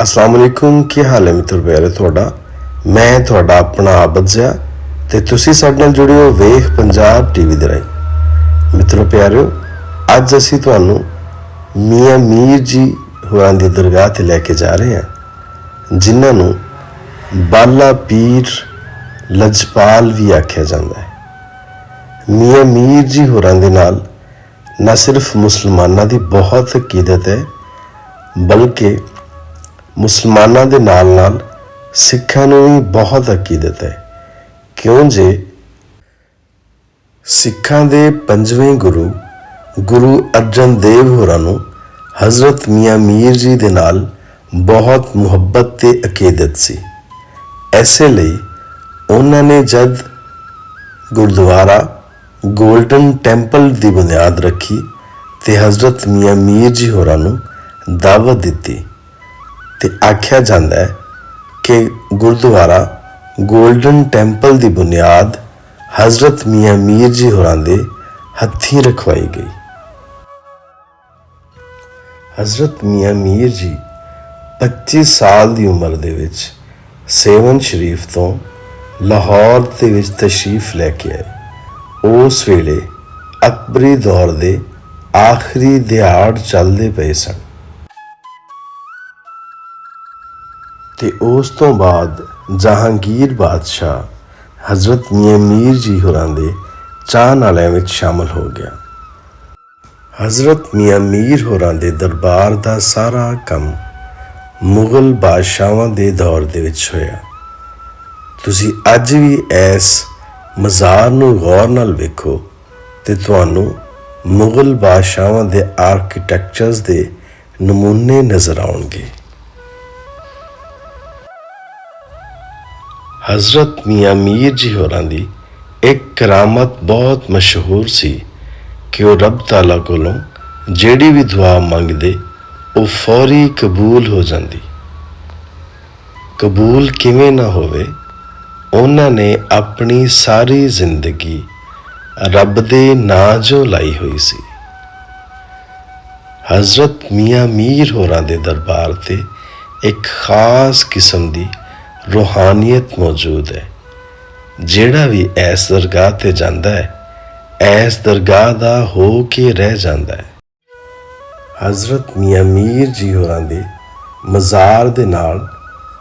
अस्सलाम वालेकुम, की हाल है मित्र प्यारे तुहाडा। मैं तुहाडा अपना आबद जिया ते तुसी साडे नाल जुड़े हो वेख पंजाब टीवी दे राहीं। मित्रों प्यारिओ, अज असीं तुहानूं मियाँ मीर जी होरां दी दरगाह ते लैके जा रहे हैं, जिन्हां नूं बाला पीर लजपाल भी आख्या जांदा है। मियाँ मीर जी होरां दे नाल न सिर्फ मुसलमानां दी बहुत अकीदत है, बल्कि मुसलमानां दे नाल नाल सिखां नूं भी बहुत अकीदत है। क्यों जे सिखां दे पंजवें गुरु गुरु अर्जन देव होरां नूं हज़रत मियाँ मीर जी दे नाल बहुत मुहब्बत ते अकीदत सी। ऐसे लई उन्हां ने जद गुरुद्वारा गोल्डन टैंपल दी बुनियाद रखी ते हज़रत मियाँ मीर जी होरां नूं दावत दिती ते आख्या जांदा है कि गुरुद्वारा गोल्डन टैंपल दी बुनियाद हज़रत मियाँ मीर जी होरां दे हत्थीं रखवाई गई। हज़रत मियाँ मीर जी 25 साल दी उम्र दे विच सेवन शरीफ तो लाहौर दे विच तशरीफ लैके आए। उस वेले अकबरी दौर दे आखिरी दिहाड़ चलदे पए सन ते उस तो बाद जहांगीर बादशाह हज़रत मियाँ मीर जी होरां दे चाहण वालियां विच शामिल हो गया। हज़रत मियाँ मीर होरां दे दरबार दा सारा काम मुगल बादशाहां दे दौर दे विच होया। तुसी अज भी इस मज़ार नूं गौर नाल वेखो ते तुहानूं मुगल बादशाहां दे आर्कीटैक्चर्स दे नमूने नज़र आउणगे। हज़रत मियाँ मीर जी होरां दी एक करामत बहुत मशहूर सी कि वह रब ताला कोलों जेड़ी भी दुआ मंगदे वो फौरी कबूल हो जाती। कबूल किवें ना होवे, उन्हां ने अपनी सारी जिंदगी रब दे नां जो लाई हुई सी। हज़रत मियाँ मीर होरां दे दरबार ते एक खास किस्म दी रूहानियत मौजूद है। जेड़ा भी इस दरगाह ते जांदा है इस दरगाह दा हो के रह जांदा है। हज़रत मियाँ मीर जी होरां दे मज़ार दे नाल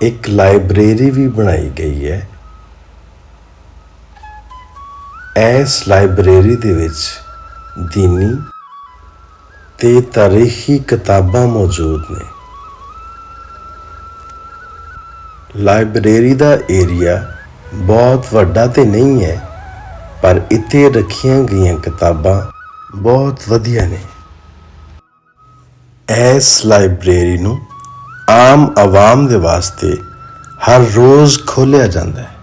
एक लाइब्रेरी भी बनाई गई है। इस लाइब्रेरी दे विच दीनी ते तारीखी किताबां मौजूद ने। लाइब्रेरी दा एरिया बहुत वड्डा ते नहीं है, पर इत्थे रखियां गईयां किताबां बहुत वधिया ने। इस लाइब्रेरी नूं आम आवाम दे वास्ते हर रोज़ खोलिया जांदा है।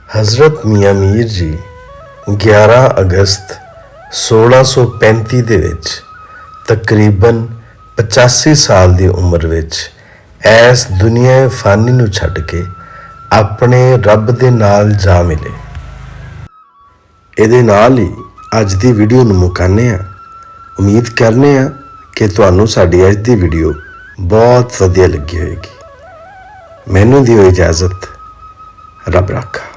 हज़रत मियाँ मीर जी 11 अगस्त 1635 दे विच तकरीबन 85 साल की उम्र विच इस दुनिया फानी नूं छड्ड के अपने रब दे नाल जा मिले। इहदे नाल ही अज दी वीडियो नूं मुकाने आ। उम्मीद करने आ कि तुहानूं साडी अज दी वीडियो बहुत वधिया लगी होएगी। मैनूं दिओ इजाज़त, रब राखा।